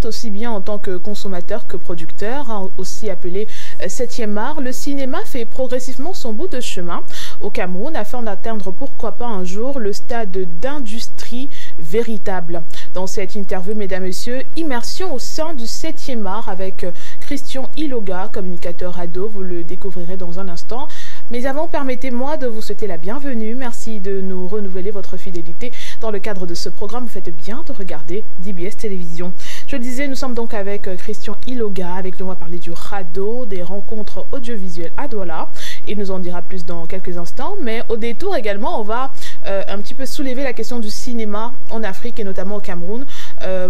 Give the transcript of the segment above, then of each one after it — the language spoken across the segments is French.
Aussi bien en tant que consommateur que producteur, hein, aussi appelé 7e art, le cinéma fait progressivement son bout de chemin au Cameroun afin d'atteindre pourquoi pas un jour le stade d'industrie véritable. Dans cette interview, mesdames, messieurs, immersion au sein du 7e art avec Christian Iloga, communicateur ado, vous le découvrirez dans un instant. Mais avant, permettez-moi de vous souhaiter la bienvenue. Merci de nous renouveler votre fidélité dans le cadre de ce programme. Vous faites bien de regarder DBS Télévision. Je le disais, nous sommes donc avec Christian Iloga, avec nous on va parler du RADO, des rencontres audiovisuelles à Douala. Il nous en dira plus dans quelques instants. Mais au détour également, on va un petit peu soulever la question du cinéma en Afrique et notamment au Cameroun.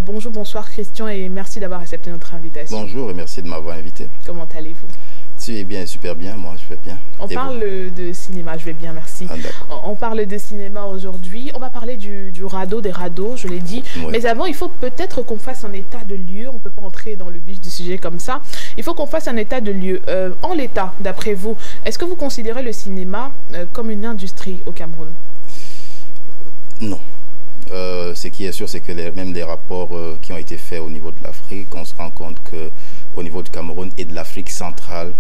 Bonjour, bonsoir Christian et merci d'avoir accepté notre invitation. Bonjour et merci de m'avoir invité. Comment allez-vous? C'est bien, super bien, moi je vais bien. On parle de cinéma, je vais bien, merci. On parle de cinéma aujourd'hui, on va parler du RADO, des rados, je l'ai dit. Oui. Mais avant, il faut peut-être qu'on fasse un état de lieu, on ne peut pas entrer dans le vif du sujet comme ça. Il faut qu'on fasse un état de lieu. En l'état, d'après vous, est-ce que vous considérez le cinéma comme une industrie au Cameroun? Non. Ce qui est sûr, c'est que même les rapports qui ont été faits au niveau de l'Afrique, on se rend compte que au niveau du Cameroun et de l'Afrique centrale,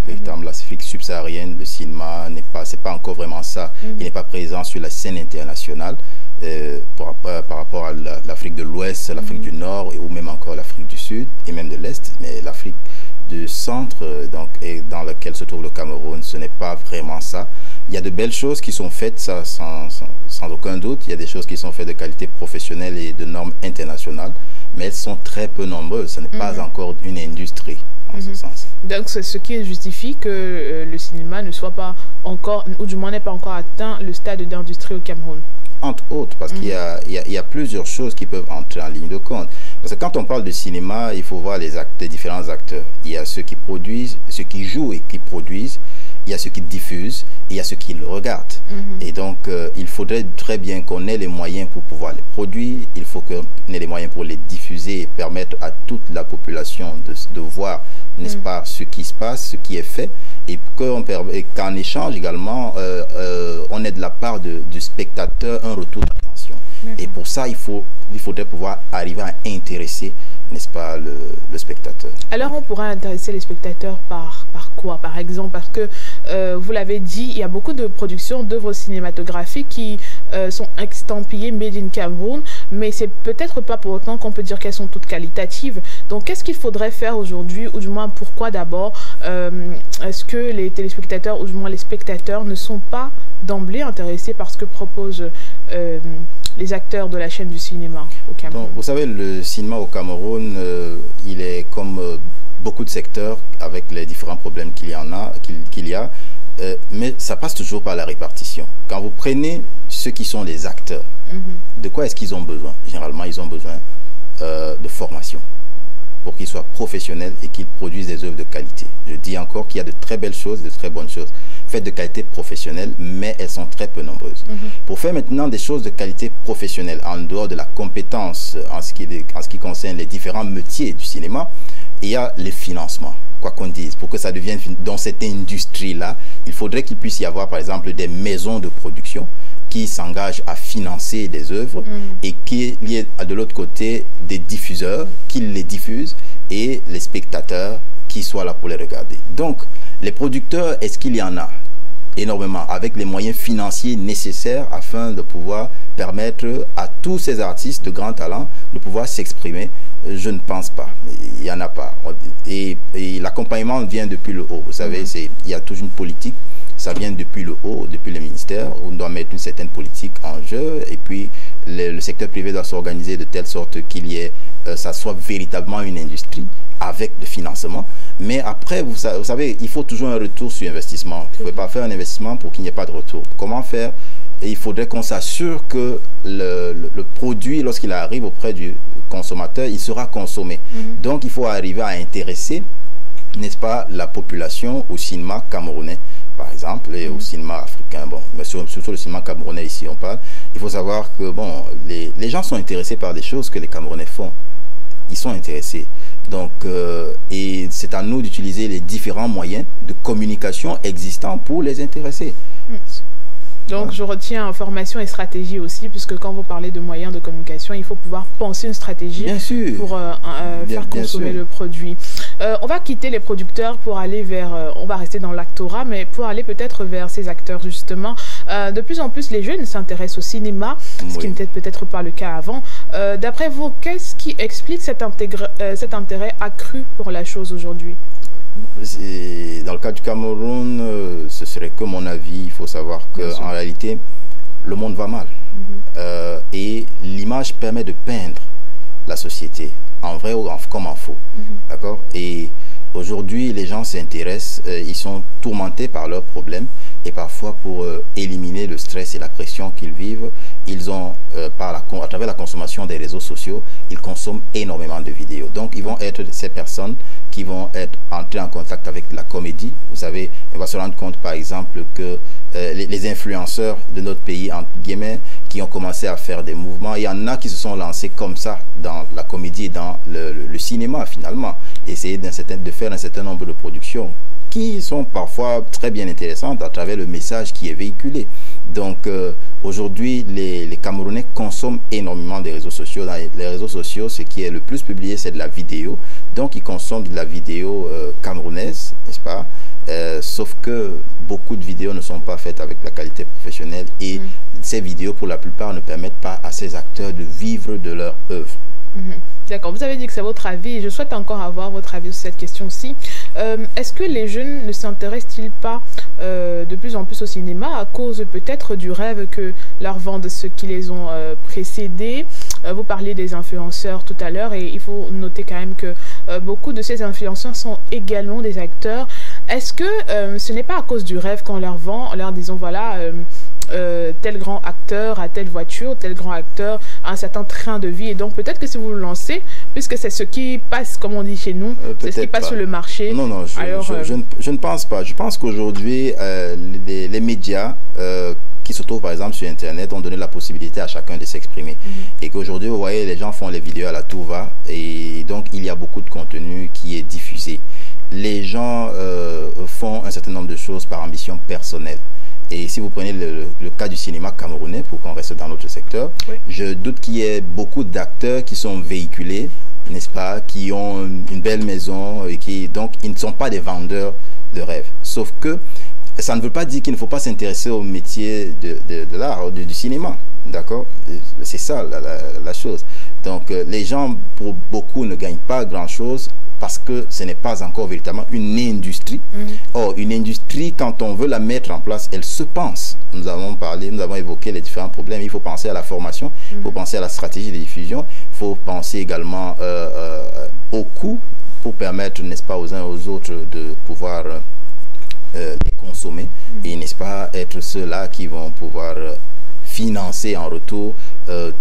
l'Afrique subsaharienne, le cinéma c'est pas encore vraiment ça. Il n'est pas présent sur la scène internationale par rapport à l'Afrique de l'Ouest, l'Afrique du Nord ou même encore l'Afrique du Sud et même de l'Est. Mais l'Afrique du centre, donc, et dans laquelle se trouve le Cameroun, ce n'est pas vraiment ça. Il y a de belles choses qui sont faites, ça, sans aucun doute. Il y a des choses qui sont faites de qualité professionnelle et de normes internationales, mais elles sont très peu nombreuses. Ce n'est pas encore une industrie, en ce sens. Donc, c'est ce qui justifie que le cinéma ne soit pas encore, ou du moins n'ait pas encore atteint le stade d'industrie au Cameroun. Entre autres, parce qu'il y a plusieurs choses qui peuvent entrer en ligne de compte. Parce que quand on parle de cinéma, il faut voir les différents acteurs. Il y a ceux qui produisent, ceux qui jouent et qui produisent. Il y a ceux qui diffusent et il y a ceux qui le regardent. Et donc, il faudrait très bien qu'on ait les moyens pour pouvoir les produire. Il faut qu'on ait les moyens pour les diffuser et permettre à toute la population de voir, n'est-ce pas, ce qui se passe, ce qui est fait. Et qu'en échange également, on ait de la part du spectateur un retour d'attention. Et pour ça, il faudrait pouvoir arriver à intéresser, n'est-ce pas, le spectateur. Alors, on pourra intéresser les spectateurs par quoi, par exemple? Parce que, vous l'avez dit, il y a beaucoup de productions d'œuvres cinématographiques qui sont estampillées Made in Cameroun, mais c'est peut-être pas pour autant qu'on peut dire qu'elles sont toutes qualitatives. Donc, qu'est-ce qu'il faudrait faire aujourd'hui, ou du moins, pourquoi d'abord est-ce que les téléspectateurs, ou du moins les spectateurs, ne sont pas d'emblée intéressés par ce que proposent les acteurs de la chaîne du cinéma au Cameroun? Donc, vous savez, le cinéma au Cameroun, il est comme beaucoup de secteurs avec les différents problèmes qu'il y a, mais ça passe toujours par la répartition. Quand vous prenez ceux qui sont les acteurs, de quoi est-ce qu'ils ont besoin? Généralement, ils ont besoin de formation pour qu'ils soient professionnels et qu'ils produisent des œuvres de qualité. Je dis encore qu'il y a de très belles choses, de très bonnes choses faites de qualité professionnelle, mais elles sont très peu nombreuses. Pour faire maintenant des choses de qualité professionnelle, en dehors de la compétence en ce qui concerne les différents métiers du cinéma, il y a les financements, quoi qu'on dise. Pour que ça devienne dans cette industrie-là, il faudrait qu'il puisse y avoir, par exemple, des maisons de production qui s'engagent à financer des œuvres et qu'il y ait de l'autre côté des diffuseurs qui les diffusent et les spectateurs qui soient là pour les regarder. Donc, les producteurs, est-ce qu'il y en a énormément avec les moyens financiers nécessaires afin de pouvoir permettre à tous ces artistes de grand talent de pouvoir s'exprimer? Je ne pense pas. Il n'y en a pas. Et l'accompagnement vient depuis le haut. Vous savez, il y a toujours une politique. Ça vient depuis le haut, depuis les ministères. On doit mettre une certaine politique en jeu. Et puis, le secteur privé doit s'organiser de telle sorte qu'il y ait, ça soit véritablement une industrie avec le financement. Mais après, vous savez, il faut toujours un retour sur investissement. Vous ne pouvez pas faire un investissement pour qu'il n'y ait pas de retour. Comment faire? Et il faudrait qu'on s'assure que le produit, lorsqu'il arrive auprès du consommateur, il sera consommé. Donc, il faut arriver à intéresser, n'est-ce pas, la population au cinéma camerounais par exemple, et au cinéma africain, bon, mais surtout le cinéma camerounais ici on parle, il faut savoir que bon, les gens sont intéressés par des choses que les Camerounais font. Ils sont intéressés. Donc, et c'est à nous d'utiliser les différents moyens de communication existants pour les intéresser. Donc, je retiens formation et stratégie aussi, puisque quand vous parlez de moyens de communication, il faut pouvoir penser une stratégie pour faire consommer le produit. On va quitter les producteurs pour aller vers, on va rester dans l'actorat, mais pour aller peut-être vers ces acteurs justement. De plus en plus, les jeunes s'intéressent au cinéma, ce qui n'était peut-être pas le cas avant. D'après vous, qu'est-ce qui explique cet intérêt accru pour la chose aujourd'hui? Dans le cas du Cameroun, ce serait que mon avis. Il faut savoir qu'en réalité, le monde va mal. Et l'image permet de peindre la société, en vrai ou comme en faux. D'accord? Et aujourd'hui, les gens s'intéressent, ils sont tourmentés par leurs problèmes. Et parfois, pour éliminer le stress et la pression qu'ils vivent, ils ont, à travers la consommation des réseaux sociaux, ils consomment énormément de vidéos. Donc, ils vont être ces personnes qui vont être entrées en contact avec la comédie. Vous savez, on va se rendre compte, par exemple, que les influenceurs de notre pays, entre guillemets, qui ont commencé à faire des mouvements, il y en a qui se sont lancés comme ça dans la comédie et dans le cinéma, finalement. Essayer de faire un certain nombre de productions qui sont parfois très bien intéressantes à travers le message qui est véhiculé. Donc aujourd'hui, les Camerounais consomment énormément des réseaux sociaux. Dans les réseaux sociaux, ce qui est le plus publié, c'est de la vidéo. Donc ils consomment de la vidéo camerounaise, n'est-ce pas? Sauf que beaucoup de vidéos ne sont pas faites avec la qualité professionnelle et ces vidéos, pour la plupart, ne permettent pas à ces acteurs de vivre de leur œuvre. D'accord, vous avez dit que c'est votre avis et je souhaite encore avoir votre avis sur cette question aussi. Est-ce que les jeunes ne s'intéressent-ils pas de plus en plus au cinéma à cause peut-être du rêve que leur vendent ceux qui les ont précédés? Vous parliez des influenceurs tout à l'heure et il faut noter quand même que beaucoup de ces influenceurs sont également des acteurs. Est-ce que ce n'est pas à cause du rêve qu'on leur vend, en leur disant voilà... tel grand acteur a telle voiture, tel grand acteur a un certain train de vie, et donc peut-être que si vous le lancez, puisque c'est ce qui passe, comme on dit chez nous, c'est ce qui passe sur le marché. Non, non, je ne pense pas. Je pense qu'aujourd'hui, les médias qui se trouvent par exemple sur Internet ont donné la possibilité à chacun de s'exprimer. Et qu'aujourd'hui, vous voyez, les gens font les vidéos à la tout va, et donc il y a beaucoup de contenu qui est diffusé. Les gens font un certain nombre de choses par ambition personnelle. Et si vous prenez le cas du cinéma camerounais, pour qu'on reste dans notre secteur, je doute qu'il y ait beaucoup d'acteurs qui sont véhiculés, n'est-ce pas, qui ont une belle maison et qui, donc, ils ne sont pas des vendeurs de rêves. Sauf que ça ne veut pas dire qu'il ne faut pas s'intéresser au métier de l'art, du cinéma. D'accord? C'est ça la chose. Donc, les gens, pour beaucoup, ne gagnent pas grand-chose parce que ce n'est pas encore véritablement une industrie. Or, une industrie, quand on veut la mettre en place, elle se pense. Nous avons parlé, nous avons évoqué les différents problèmes. Il faut penser à la formation, il faut penser à la stratégie de diffusion, il faut penser également au coût pour permettre, n'est-ce pas, aux uns et aux autres de pouvoir les consommer et, n'est-ce pas, être ceux-là qui vont pouvoir financer en retour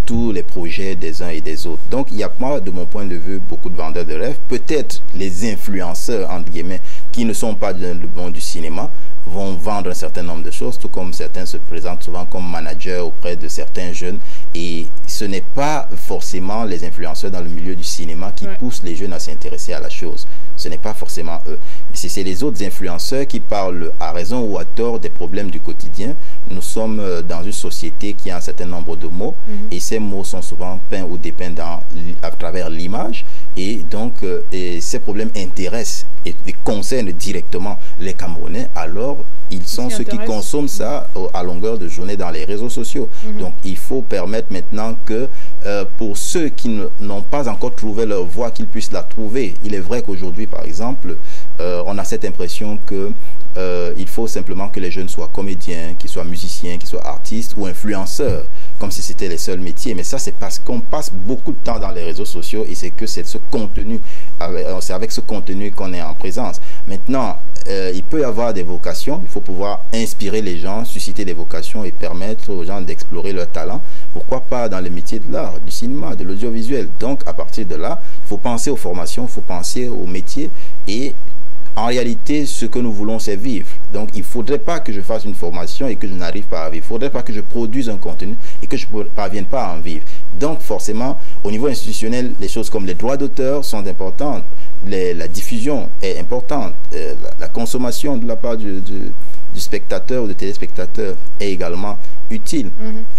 tous les projets des uns et des autres. Donc, il y a pas, de mon point de vue, beaucoup de vendeurs de rêves. Peut-être les influenceurs, entre guillemets, qui ne sont pas dans le monde du cinéma, vont vendre un certain nombre de choses, tout comme certains se présentent souvent comme managers auprès de certains jeunes. Et ce n'est pas forcément les influenceurs dans le milieu du cinéma qui poussent les jeunes à s'intéresser à la chose. Ce n'est pas forcément eux. C'est les autres influenceurs qui parlent à raison ou à tort des problèmes du quotidien. Nous sommes dans une société qui a un certain nombre de mots et ces mots sont souvent peints ou dépeints à travers l'image. Et donc, ces problèmes intéressent et concernent directement les Camerounais. Alors, ils sont ceux qui consomment ça à longueur de journée dans les réseaux sociaux. Donc, il faut permettre maintenant que pour ceux qui n'ont pas encore trouvé leur voie, qu'ils puissent la trouver. Il est vrai qu'aujourd'hui, par exemple, on a cette impression que il faut simplement que les jeunes soient comédiens, qu'ils soient musiciens, qu'ils soient artistes ou influenceurs, comme si c'était les seuls métiers. Mais ça, c'est parce qu'on passe beaucoup de temps dans les réseaux sociaux et c'est que c'est ce contenu, c'est avec ce contenu qu'on est en présence. Maintenant, il peut y avoir des vocations, il faut pouvoir inspirer les gens, susciter des vocations et permettre aux gens d'explorer leur talent. Pourquoi pas dans les métiers de l'art, du cinéma, de l'audiovisuel. Donc, à partir de là, il faut penser aux formations, il faut penser aux métiers et en réalité, ce que nous voulons, c'est vivre. Donc, il ne faudrait pas que je fasse une formation et que je n'arrive pas à vivre. Il ne faudrait pas que je produise un contenu et que je ne parvienne pas à en vivre. Donc, forcément, au niveau institutionnel, les choses comme les droits d'auteur sont importantes. La diffusion est importante. La consommation de la part du spectateur ou du téléspectateur est également utile.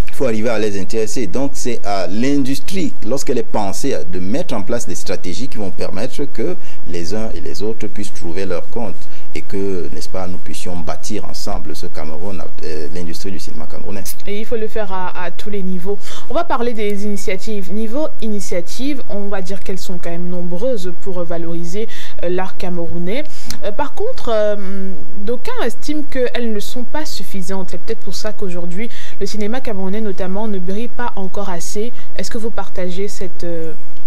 Il faut arriver à les intéresser. Donc, c'est à l'industrie, lorsqu'elle est pensée, de mettre en place des stratégies qui vont permettre que les uns et les autres puissent trouver leur compte et que, n'est-ce pas, nous puissions bâtir ensemble ce Cameroun, l'industrie du cinéma camerounais. Et il faut le faire à tous les niveaux. On va parler des initiatives. Niveau initiative, on va dire qu'elles sont quand même nombreuses pour valoriser l'art camerounais. Par contre, d'aucuns estiment qu'elles ne sont pas suffisantes. C'est peut-être pour ça qu'aujourd'hui, le cinéma camerounais notamment ne brille pas encore assez. Est-ce que vous partagez cette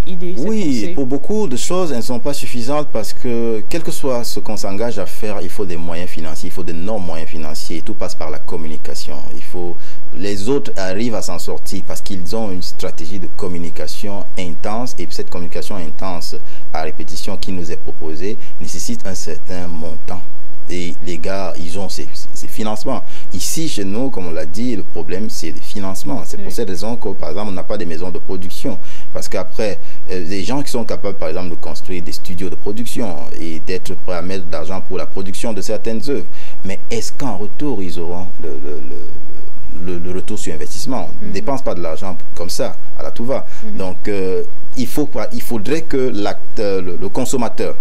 idée? Oui, pour beaucoup de choses, elles ne sont pas suffisantes parce que, quel que soit ce qu'on s'engage à faire, il faut des moyens financiers, il faut d'énormes moyens financiers. Tout passe par la communication. Les autres arrivent à s'en sortir parce qu'ils ont une stratégie de communication intense, et cette communication intense à répétition qui nous est proposée nécessite un certain montant. Et les gars, ils ont ces financements. Ici, chez nous, comme on l'a dit, le problème, c'est les financements. C'est pour cette raison que, par exemple, on n'a pas des maisons de production. Parce qu'après, des gens qui sont capables, par exemple, de construire des studios de production et d'être prêts à mettre de l'argent pour la production de certaines œuvres. Mais est-ce qu'en retour, ils auront le retour sur investissement? On ne dépense pas de l'argent comme ça, à la tout va. Donc, il faudrait que le consommateur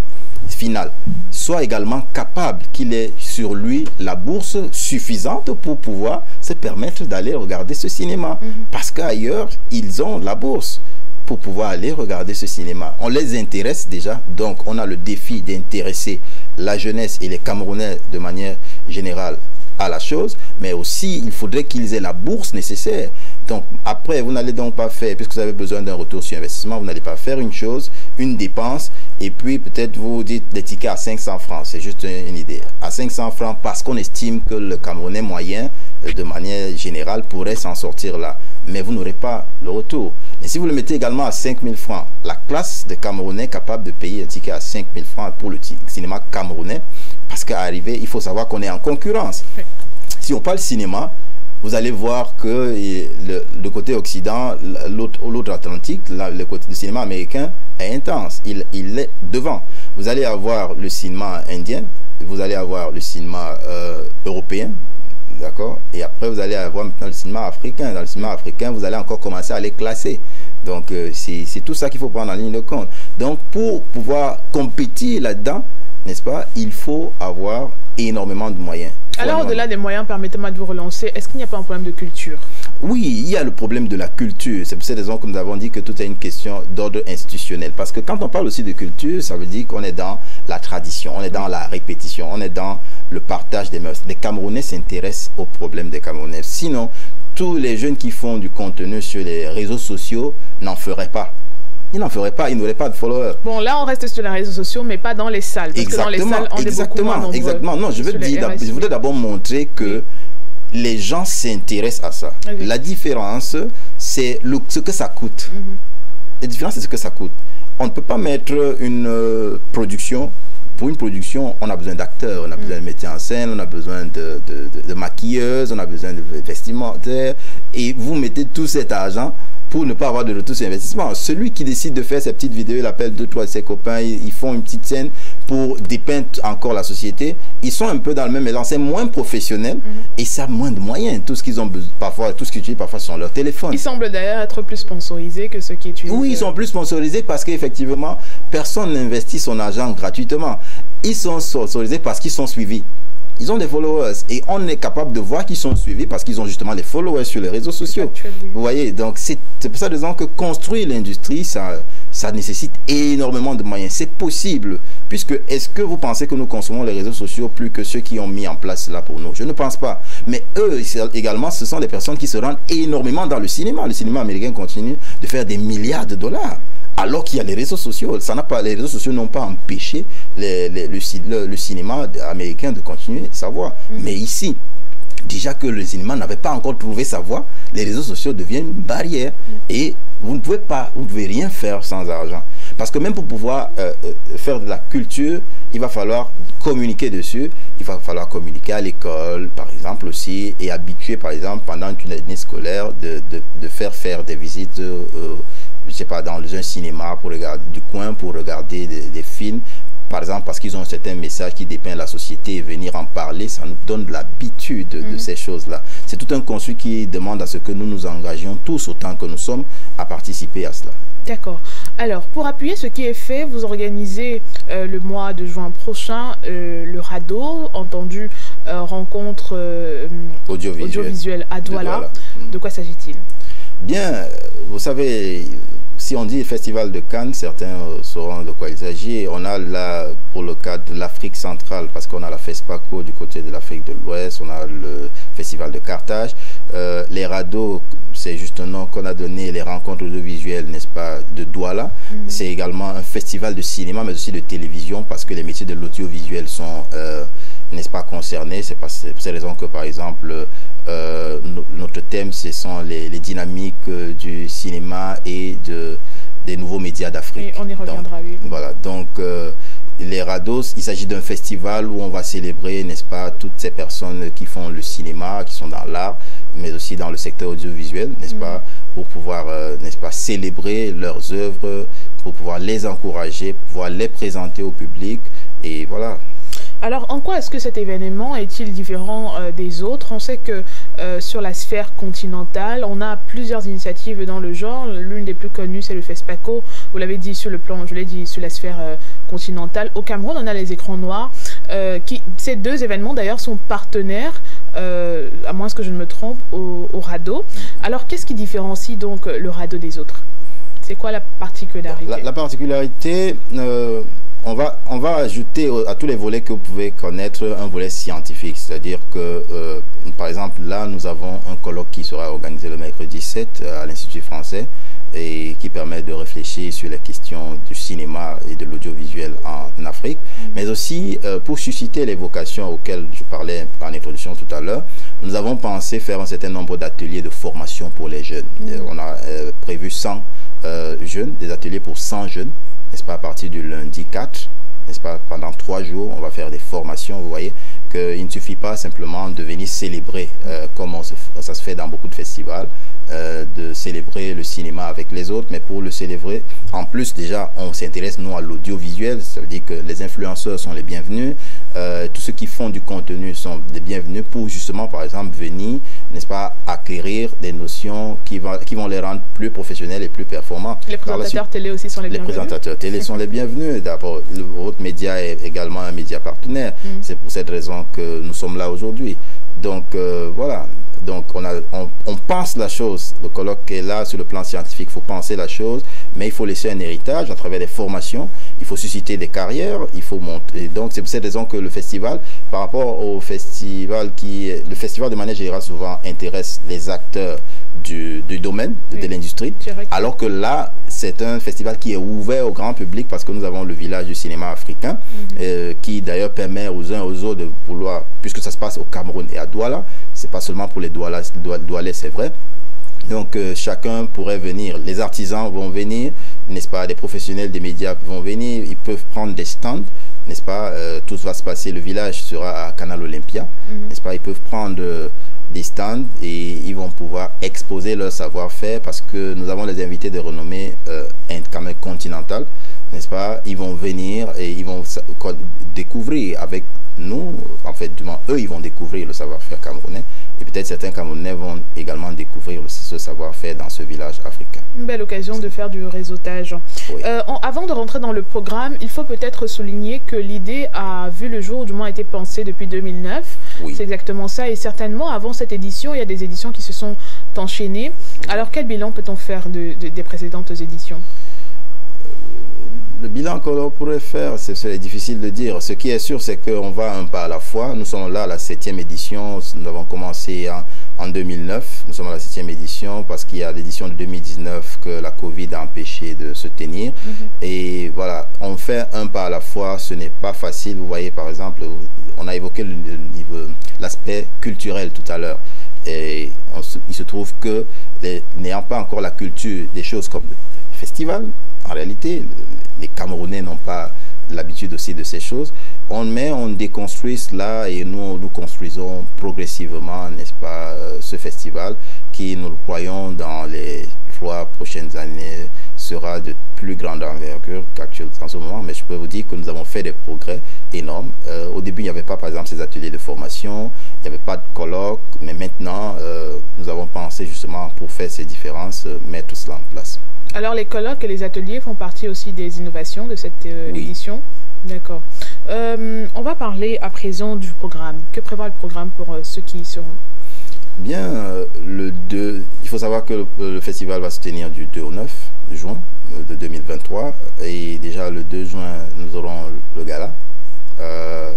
final soit également capable, qu'il ait sur lui la bourse suffisante pour pouvoir se permettre d'aller regarder ce cinéma. Parce qu'ailleurs, ils ont la bourse pour pouvoir aller regarder ce cinéma. On les intéresse déjà, donc on a le défi d'intéresser la jeunesse et les Camerounais de manière générale à la chose, mais aussi il faudrait qu'ils aient la bourse nécessaire. Donc après, vous n'allez donc pas faire, puisque vous avez besoin d'un retour sur investissement, vous n'allez pas faire une chose, une dépense, et puis peut-être vous dites des tickets à 500 francs, c'est juste une idée. À 500 francs parce qu'on estime que le Camerounais moyen, de manière générale, pourrait s'en sortir là. Mais vous n'aurez pas le retour. Et si vous le mettez également à 5000 francs, la classe de Camerounais capable de payer un ticket à 5000 francs pour le cinéma camerounais, parce qu'à arriver, il faut savoir qu'on est en concurrence. Si on parle cinéma, vous allez voir que le côté Occident, l'autre Atlantique, le côté du cinéma américain est intense. Il est devant. Vous allez avoir le cinéma indien, vous allez avoir le cinéma européen, d'accord? Et après, vous allez avoir maintenant le cinéma africain. Dans le cinéma africain, vous allez encore commencer à les classer. Donc, c'est tout ça qu'il faut prendre en ligne de compte. Donc, pour pouvoir compétir là-dedans, n'est-ce pas, il faut avoir énormément de moyens. Alors, au-delà des moyens, permettez-moi de vous relancer, est-ce qu'il n'y a pas un problème de culture? Oui, il y a le problème de la culture. C'est pour cette raison que nous avons dit que tout est une question d'ordre institutionnel. Parce que quand on parle aussi de culture, ça veut dire qu'on est dans la tradition, on est dans la répétition, on est dans le partage des mœurs. Les Camerounais s'intéressent aux problèmes des Camerounais. Sinon, tous les jeunes qui font du contenu sur les réseaux sociaux n'en feraient pas. Ils n'en feraient pas, ils n'auraient pas de followers. Bon, là, on reste sur les réseaux sociaux, mais pas dans les salles. Parce que dans les salles, on est beaucoup moins nombreux. Exactement. Non, je voudrais d'abord montrer que les gens s'intéressent à ça. La différence, c'est ce que ça coûte. La différence, c'est ce que ça coûte. On ne peut pas mettre une production. Pour une production, on a besoin d'acteurs, on a besoin de metteurs en scène, on a besoin de maquilleuses, on a besoin de vestimentaires. Et vous mettez tout cet argent pour ne pas avoir de retour sur investissement. Celui qui décide de faire ces petites vidéos, il appelle 2-3 de ses copains, ils font une petite scène pour dépeindre encore la société. Ils sont un peu dans le même élan, c'est moins professionnel et ça a moins de moyens. Tout ce qu'ils ont parfois, tout ce qu'ils utilisent parfois sur leur téléphone. Ils semblent d'ailleurs être plus sponsorisés que ceux qui utilisent. Oui, ils sont plus sponsorisés parce qu'effectivement, personne n'investit son argent gratuitement. Ils sont sponsorisés parce qu'ils sont suivis. Ils ont des followers et on est capable de voir qu'ils sont suivis parce qu'ils ont justement des followers sur les réseaux sociaux. Vous voyez, donc c'est pour ça que construire l'industrie, ça nécessite énormément de moyens. C'est possible, puisque est-ce que vous pensez que nous consommons les réseaux sociaux plus que ceux qui ont mis en place cela pour nous? Je ne pense pas. Mais eux également, ce sont des personnes qui se rendent énormément dans le cinéma. Le cinéma américain continue de faire des milliards de dollars. Alors qu'il y a les réseaux sociaux. Les réseaux sociaux n'ont pas empêché le cinéma américain de continuer sa voie. Mais ici, déjà que le cinéma n'avait pas encore trouvé sa voie, les réseaux sociaux deviennent une barrière. Et vous ne pouvez rien faire sans argent. Parce que même pour pouvoir faire de la culture, il va falloir communiquer dessus, il va falloir communiquer à l'école, par exemple aussi, et habituer, par exemple, pendant une année scolaire, de faire des visites, je sais pas, dans un cinéma pour regarder du coin, pour regarder des films, par exemple, parce qu'ils ont un certain message qui dépeint la société et venir en parler, ça nous donne l'habitude de ces choses-là. C'est tout un construit qui demande à ce que nous nous engagions tous, autant que nous sommes, à participer à cela. D'accord. Alors, pour appuyer ce qui est fait, vous organisez le mois de juin prochain le RADO, entendu rencontre audiovisuelle à Douala. De quoi s'agit-il? Bien, vous savez, si on dit Festival de Cannes, certains sauront de quoi il s'agit. On a là, pour le cas de l'Afrique centrale, parce qu'on a la FESPACO du côté de l'Afrique de l'Ouest, on a le Festival de Carthage. Les rados, c'est juste un nom qu'on a donné, les rencontres audiovisuelles, n'est-ce pas, de Douala. C'est également un festival de cinéma, mais aussi de télévision, parce que les métiers de l'audiovisuel sont, n'est-ce pas, concernés. C'est pour ces raisons que, par exemple, notre thème, ce sont les dynamiques du cinéma et des nouveaux médias d'Afrique. On y reviendra, oui. Voilà, donc les rados, il s'agit d'un festival où on va célébrer, n'est-ce pas, toutes ces personnes qui font le cinéma, qui sont dans l'art, mais aussi dans le secteur audiovisuel, n'est-ce pas, pour pouvoir, n'est-ce pas, célébrer leurs œuvres, pour pouvoir les encourager, pour pouvoir les présenter au public, et voilà. Alors, en quoi est-ce que cet événement est-il différent des autres? On sait que sur la sphère continentale, on a plusieurs initiatives dans le genre. L'une des plus connues, c'est le FESPACO. Vous l'avez dit sur le plan, je l'ai dit, sur la sphère continentale. Au Cameroun, on a les écrans noirs. Ces deux événements, d'ailleurs, sont partenaires, à moins que je ne me trompe, au RADO. Alors, qu'est-ce qui différencie donc le RADO des autres? C'est quoi la particularité? La particularité... On va ajouter à tous les volets que vous pouvez connaître un volet scientifique, c'est-à-dire que, par exemple, là, nous avons un colloque qui sera organisé le mercredi 7 à l'Institut français et qui permet de réfléchir sur les questions du cinéma et de l'audiovisuel en Afrique, mais aussi pour susciter les vocations auxquelles je parlais en introduction tout à l'heure, nous avons pensé faire un certain nombre d'ateliers de formation pour les jeunes. On a prévu 100 jeunes, des ateliers pour 100 jeunes, n'est-ce pas, à partir du lundi 4, n'est-ce pas, pendant 3 jours, on va faire des formations. Vous voyez qu'il ne suffit pas simplement de venir célébrer, comme ça se fait dans beaucoup de festivals, de célébrer le cinéma avec les autres, mais pour le célébrer, en plus déjà, on s'intéresse nous à l'audiovisuel, ça veut dire que les influenceurs sont les bienvenus, tous ceux qui font du contenu sont les bienvenus pour justement, par exemple, venir, n'est-ce pas, acquérir des notions qui vont les rendre plus professionnels et plus performants. Les présentateurs télé aussi sont les bienvenus. Les présentateurs télé sont les bienvenus. D'abord, votre média est également un média partenaire. C'est pour cette raison que nous sommes là aujourd'hui. Donc, voilà. Donc, on pense la chose. Le colloque est là sur le plan scientifique. Il faut penser la chose, mais il faut laisser un héritage à travers des formations. Il faut susciter des carrières. Il faut monter. Donc, c'est pour cette raison que le festival, par rapport au festival le festival de manière générale souvent intéresse les acteurs du domaine, de l'industrie. Alors que là, c'est un festival qui est ouvert au grand public parce que nous avons le village du cinéma africain qui d'ailleurs permet aux uns aux autres de vouloir, puisque ça se passe au Cameroun et à Douala, c'est pas seulement pour les Doualais, c'est vrai. Donc chacun pourrait venir, les artisans vont venir, n'est-ce pas, des professionnels des médias vont venir, ils peuvent prendre des stands, n'est-ce pas, tout va se passer, le village sera à Canal Olympia, n'est-ce pas, ils peuvent prendre des stands et ils vont pouvoir exposer leur savoir-faire parce que nous avons les invités de renommée continentale, n'est-ce pas, ils vont venir et ils vont découvrir avec nous, en fait, du moins, eux, ils vont découvrir le savoir-faire camerounais et peut-être certains Camerounais vont également découvrir ce savoir-faire dans ce village africain. Une belle occasion de faire du réseautage. Oui. Avant de rentrer dans le programme, il faut peut-être souligner que l'idée a vu le jour, ou du moins a été pensée depuis 2009. Oui. C'est exactement ça. Et certainement, avant cette édition, il y a des éditions qui se sont enchaînées. Alors, quel bilan peut-on faire des précédentes éditions? Le bilan qu'on pourrait faire, c'est difficile de dire. Ce qui est sûr, c'est qu'on va un pas à la fois. Nous sommes là à la 7e édition. Nous avons commencé en 2009. Nous sommes à la 7e édition parce qu'il y a l'édition de 2019 que la Covid a empêché de se tenir. Et voilà, on fait un pas à la fois. Ce n'est pas facile. Vous voyez, par exemple, on a évoqué l'aspect culturel tout à l'heure. Et il se trouve que n'ayant pas encore la culture des choses comme le festival, en réalité, les Camerounais n'ont pas l'habitude aussi de ces choses. On déconstruit cela et nous construisons progressivement, n'est-ce pas, ce festival qui, nous le croyons, dans les 3 prochaines années sera de plus grande envergure qu'actuellement en ce moment. Mais je peux vous dire que nous avons fait des progrès énormes. Au début, il n'y avait pas, par exemple, ces ateliers de formation, il n'y avait pas de colloque, mais maintenant, nous avons pensé justement, pour faire ces différences, mettre cela en place. Alors, les colloques et les ateliers font partie aussi des innovations de cette édition. D'accord. On va parler à présent du programme. Que prévoit le programme pour ceux qui y seront? Bien, il faut savoir que le festival va se tenir du 2 au 9 juin de 2023. Et déjà le 2 juin, nous aurons le gala.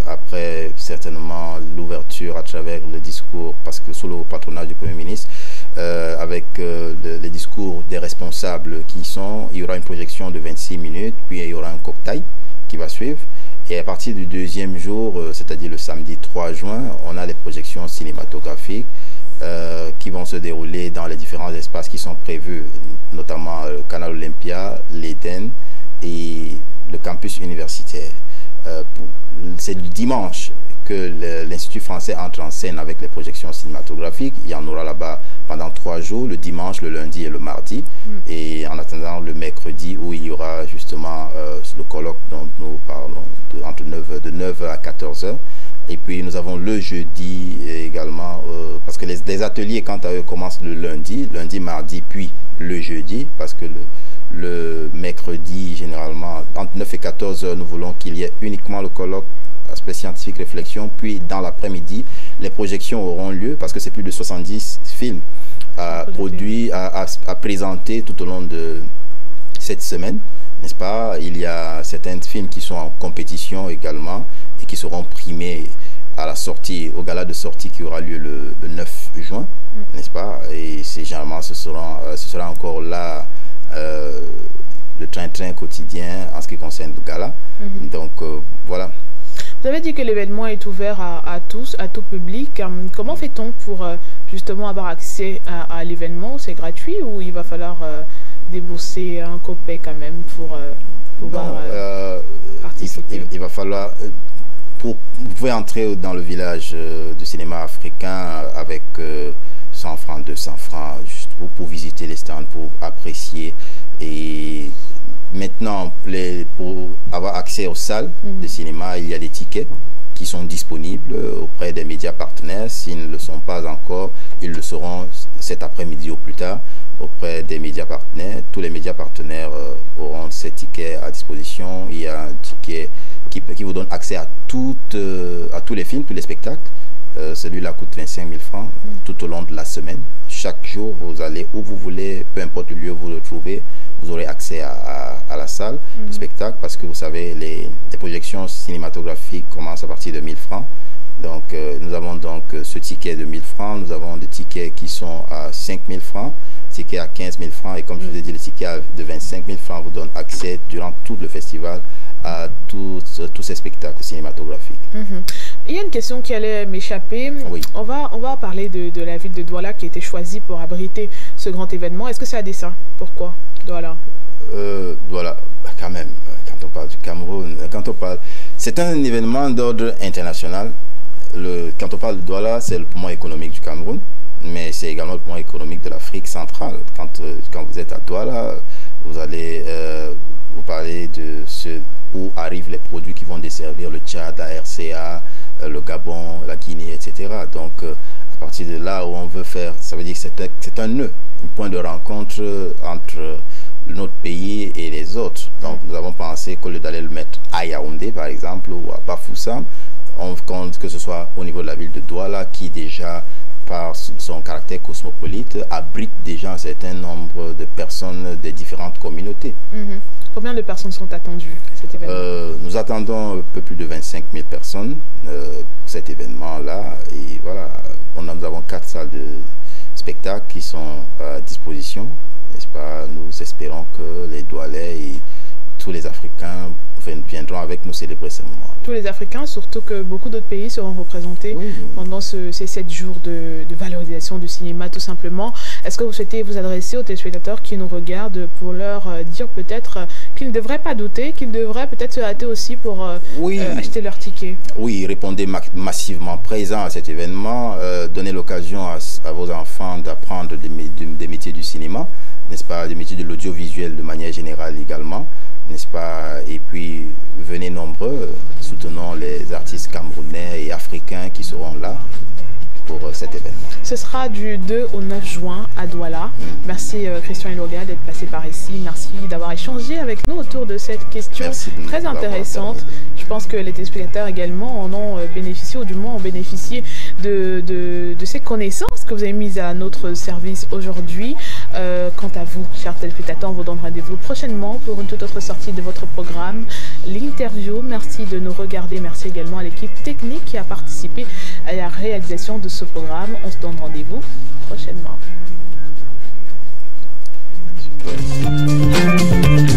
Après, certainement, l'ouverture à travers le discours, parce que sous le patronat du Premier ministre, avec les discours des responsables il y aura une projection de 26 minutes, puis il y aura un cocktail qui va suivre. Et à partir du 2e jour, c'est-à-dire le samedi 3 juin, on a les projections cinématographiques qui vont se dérouler dans les différents espaces qui sont prévus, notamment le Canal Olympia, l'Éden et le campus universitaire. C'est le dimanche que l'Institut français entre en scène avec les projections cinématographiques. Il y en aura là-bas pendant 3 jours, le dimanche, le lundi et le mardi. Et en attendant le mercredi où il y aura justement le colloque dont nous parlons de 9h à 14h. Et puis nous avons le jeudi également, parce que les ateliers quant à eux commencent le lundi, mardi, puis le jeudi, parce que le mercredi, généralement, entre 9 et 14 heures, nous voulons qu'il y ait uniquement le colloque aspect scientifique réflexion, puis dans l'après-midi, les projections auront lieu, parce que c'est plus de 70 films à présenter tout au long de cette semaine, n'est-ce pas? Il y a certains films qui sont en compétition également et qui seront primés à la sortie, au gala de sortie qui aura lieu le 9 juin, n'est-ce pas? Et c'est généralement, ce sera encore là le train-train quotidien en ce qui concerne le gala. Donc voilà. Vous avez dit que l'événement est ouvert à tous, à tout public. Comment fait-on pour justement avoir accès à l'événement? C'est gratuit ou il va falloir débourser un copay quand même pour pouvoir participer? Il va falloir... vous pouvez entrer dans le village de cinéma africain avec 100 francs, 200 francs, juste pour visiter les stands, pour apprécier. Et maintenant, pour avoir accès aux salles de cinéma, il y a des tickets qui sont disponibles auprès des médias partenaires. S'ils ne le sont pas encore, ils le seront cet après-midi ou plus tard auprès des médias partenaires. Tous les médias partenaires auront ces tickets à disposition. Il y a un ticket qui vous donne accès à tous les films, tous les spectacles. Celui-là coûte 25 000 francs tout au long de la semaine. Chaque jour, vous allez où vous voulez, peu importe le lieu où vous le trouvez, vous aurez accès à la salle de spectacle, parce que vous savez, les projections cinématographiques commencent à partir de 1000 francs. Donc, nous avons donc ce ticket de 1000 francs, nous avons des tickets qui sont à 5000 francs, tickets à 15 000 francs, et comme je vous ai dit, les tickets de 25 000 francs vous donnent accès durant tout le festival à tous ces spectacles cinématographiques. Il y a une question qui allait m'échapper. Oui. On va parler de la ville de Douala qui a été choisie pour abriter ce grand événement. Est-ce que c'est à dessein? Pourquoi Douala? Douala, quand même, quand on parle du Cameroun, c'est un événement d'ordre international. Quand on parle de Douala, c'est le poumon économique du Cameroun, mais c'est également le poumon économique de l'Afrique centrale. Quand vous êtes à Douala, vous allez vous parler de où arrivent les produits qui vont desservir le Tchad, la RCA, le Gabon, la Guinée, etc. Donc, à partir de là où on veut faire, ça veut dire que c'est un nœud, un point de rencontre entre notre pays et les autres. Donc, nous avons pensé qu'au lieu d'aller le mettre à Yaoundé, par exemple, ou à Bafoussam, on compte que ce soit au niveau de la ville de Douala, qui déjà, par son caractère cosmopolite, abrite déjà un certain nombre de personnes des différentes communautés. Combien de personnes sont attendues à cet événement? Nous attendons un peu plus de 25 000 personnes pour cet événement-là. Et voilà, nous avons 4 salles de spectacle qui sont à disposition, n'est-ce pas? Nous espérons que les Doualais et tous les Africains viendront avec nous célébrer ce moment. Tous les Africains, surtout que beaucoup d'autres pays seront représentés pendant ces 7 jours de valorisation du cinéma, tout simplement. Est-ce que vous souhaitez vous adresser aux téléspectateurs qui nous regardent pour leur dire peut-être qu'ils ne devraient pas douter, qu'ils devraient peut-être se hâter aussi pour acheter leur ticket? Oui, répondez massivement présent à cet événement. Donnez l'occasion à vos enfants d'apprendre des métiers du cinéma, n'est-ce pas, des métiers de l'audiovisuel de manière générale également, n'est-ce pas? Et puis, venez nombreux, soutenons les artistes camerounais et africains qui seront là pour cet événement. Ce sera du 2 au 9 juin à Douala. Merci Christian Elorga d'être passé par ici. Merci d'avoir échangé avec nous autour de cette question très intéressante. Je pense que les téléspectateurs également en ont bénéficié, ou du moins ont bénéficié de ces connaissances que vous avez mises à notre service aujourd'hui. Quant à vous, chers téléspectateurs, on vous donne rendez-vous prochainement pour une toute autre sortie de votre programme, l'interview. Merci de nous regarder. Merci également à l'équipe technique qui a participé à la réalisation de ce programme. On se donne rendez-vous prochainement. Super.